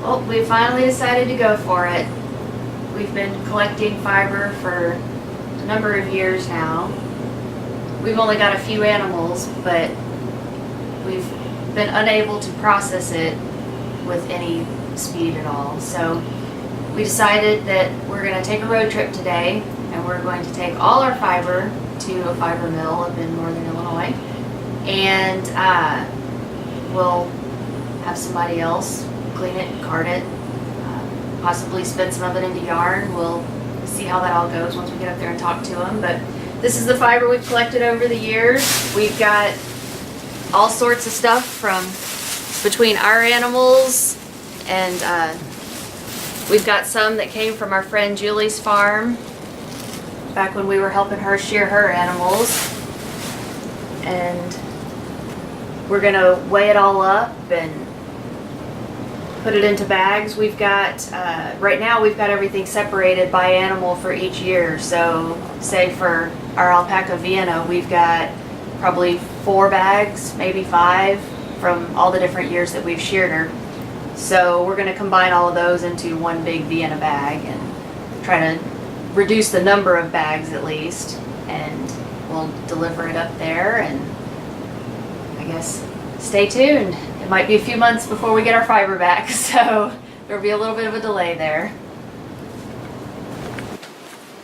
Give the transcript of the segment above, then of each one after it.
Well, we finally decided to go for it. We've been collecting fiber for a number of years now. We've only got a few animals, but we've been unable to process it with any speed at all. So we decided that we're going to take a road trip today, and we're going to take all our fiber to a fiber mill up in northern Illinois, and we'll have somebody else clean it, card it, possibly spin some of it into yarn. We'll see how that all goes once we get up there and talk to them. But this is the fiber we've collected over the years. We've got all sorts of stuff from between our animals, and we've got some that came from our friend Julie's farm back when we were helping her shear her animals. And we're gonna weigh it all up and put it into bags. We've got, right now we've got everything separated by animal for each year. So say for our Alpaca Vienna, we've got probably 4 bags, maybe 5, from all the different years that we've sheared her. So we're gonna combine all of those into one big Vienna bag and try to reduce the number of bags at least, and we'll deliver it up there. And I guess stay tuned. It might be a few months before we get our fiber back, so there'll be a little bit of a delay there.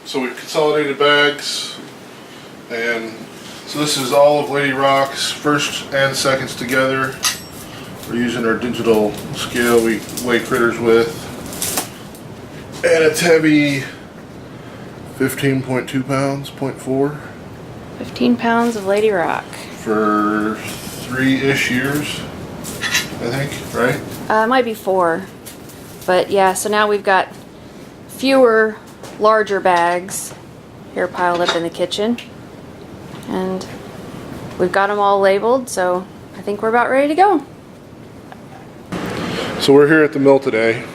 So we've consolidated bags, and so this is all of Lady Rock's first and seconds together. We're using our digital scale we weigh critters with, and it's heavy, 15.2 pounds, 0.4. 15 pounds of Lady Rock. For 3-ish years, I think, right? It might be 4, but yeah, so now we've got fewer larger bags here piled up in the kitchen, and we've got them all labeled, so I think we're about ready to go. So we're here at the mill today.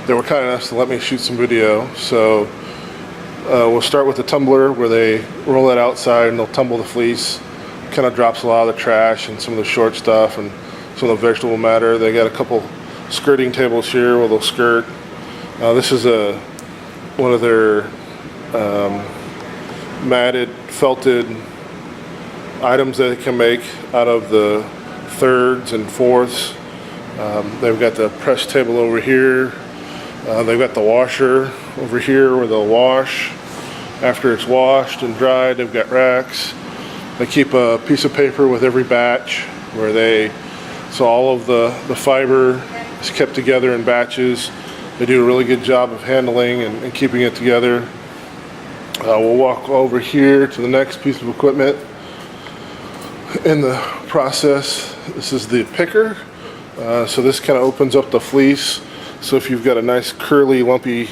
They were kind enough to let me shoot some video, so we'll start with the tumbler where they roll it outside and they'll tumble the fleece. Kind of drops a lot of the trash and some of the short stuff and some of the vegetable matter. They got a couple skirting tables here where they'll skirt. This is one of their matted, felted items that they can make out of the 3rds and 4ths. They've got the press table over here. They've got the washer over here where they'll wash. After it's washed and dried, they've got racks. They keep a piece of paper with every batch where so all of the fiber is kept together in batches. They do a really good job of handling and keeping it together. We'll walk over here to the next piece of equipment in the process. This is the picker. So this kind of opens up the fleece. So if you've got a nice curly, lumpy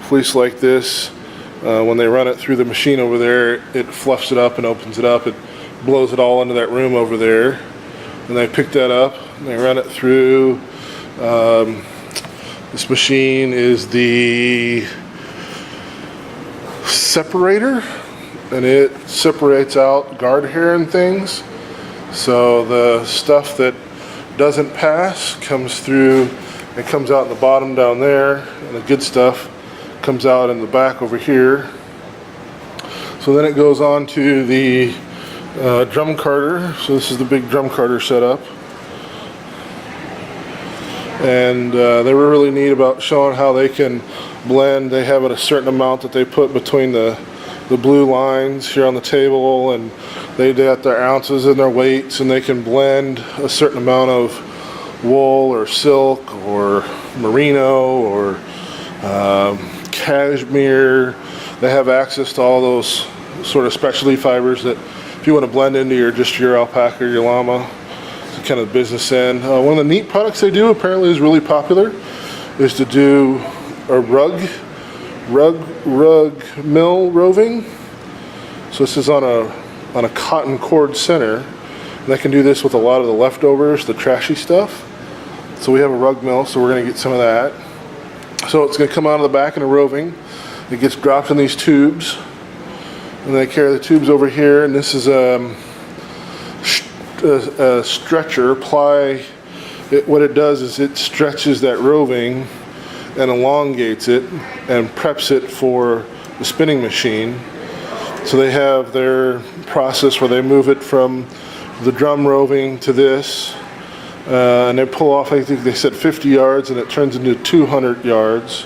fleece like this, when they run it through the machine over there, it fluffs it up and opens it up. It blows it all into that room over there. And they pick that up and they run it through. This machine is the separator, and it separates out guard hair and things. So the stuff that doesn't pass comes through. It comes out in the bottom down there, and the good stuff comes out in the back over here. So then it goes on to the drum carter. So this is the big drum carter setup. And they were really neat about showing how they can blend. They have a certain amount that they put between the blue lines here on the table, and they got their ounces and their weights, and they can blend a certain amount of wool or silk or merino or cashmere. They have access to all those sort of specialty fibers that if you want to blend into your alpaca or your llama, it's kind of business end. One of the neat products they do apparently is really popular is to do a rug mill roving. So this is on a cotton cord center, and they can do this with a lot of the leftovers, the trashy stuff. So we have a rug mill, so we're going to get some of that. So it's going to come out of the back in a roving. It gets dropped in these tubes, and they carry the tubes over here, and this is a stretcher, ply what it does is it stretches that roving and elongates it and preps it for the spinning machine. So they have their process where they move it from the drum roving to this, and they pull off, I think they said 50 yards, and it turns into 200 yards.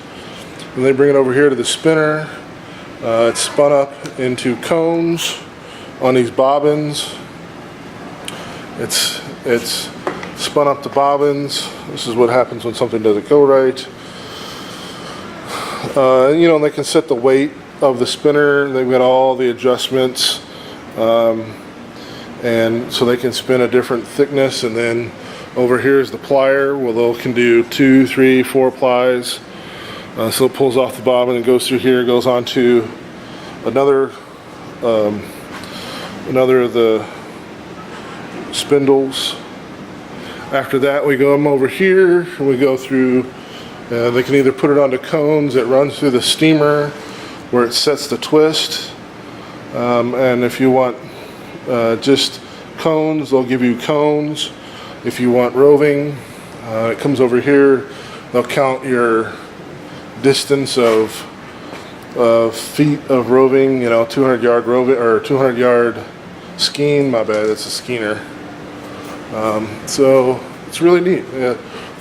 And they bring it over here to the spinner. It's spun up into cones on these bobbins. It's spun up to bobbins. This is what happens when something doesn't go right. You know, they can set the weight of the spinner. They've got all the adjustments, and so they can spin a different thickness. And then over here is the plier. Well, they can do 2, 3, 4 plies. So it pulls off the bobbin and goes through here, goes on to another of the spindles. After that, we go over here and we go through. They can either put it onto cones that runs through the steamer where it sets the twist, and if you want just cones, they'll give you cones. If you want roving, it comes over here. They'll count your distance of feet of roving, you know, 200 yard roving or 200 yard skein. My bad, it's a skeiner. So it's really neat.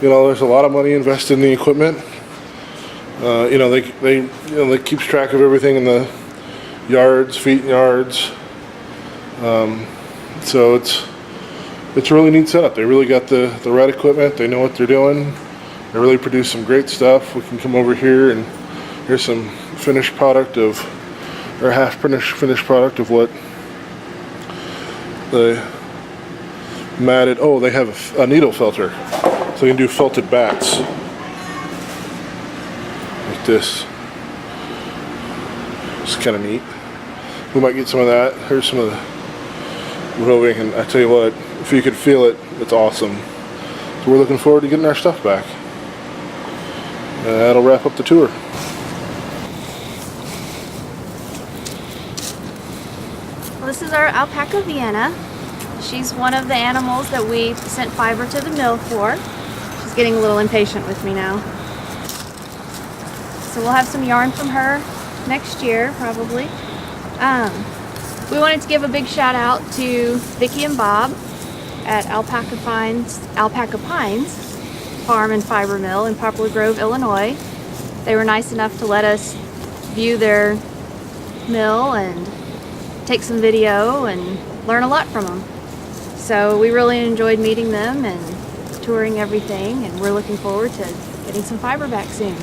You know, there's a lot of money invested in the equipment. You know, they keeps track of everything in the yards, feet and yards. So it's a really neat setup. They really got the right equipment. They know what they're doing. They really produce some great stuff. We can come over here and here's some finished product of, or half finished product of what the matted. Oh, they have a needle felter, so you can do felted bats like this. It's kind of neat. We might get some of that. Here's some of the roving, and I tell you what, if you could feel it, it's awesome. So we're looking forward to getting our stuff back. That'll wrap up the tour. Well, this is our Alpaca Vienna. She's one of the animals that we sent fiber to the mill for. She's getting a little impatient with me now. So we'll have some yarn from her next year, probably. We wanted to give a big shout out to Vicki and Bob at Alpaca Pines Farm and Fiber Mill in Poplar Grove, Illinois. They were nice enough to let us view their mill and take some video and learn a lot from them. So we really enjoyed meeting them and touring everything, and we're looking forward to getting some fiber back soon.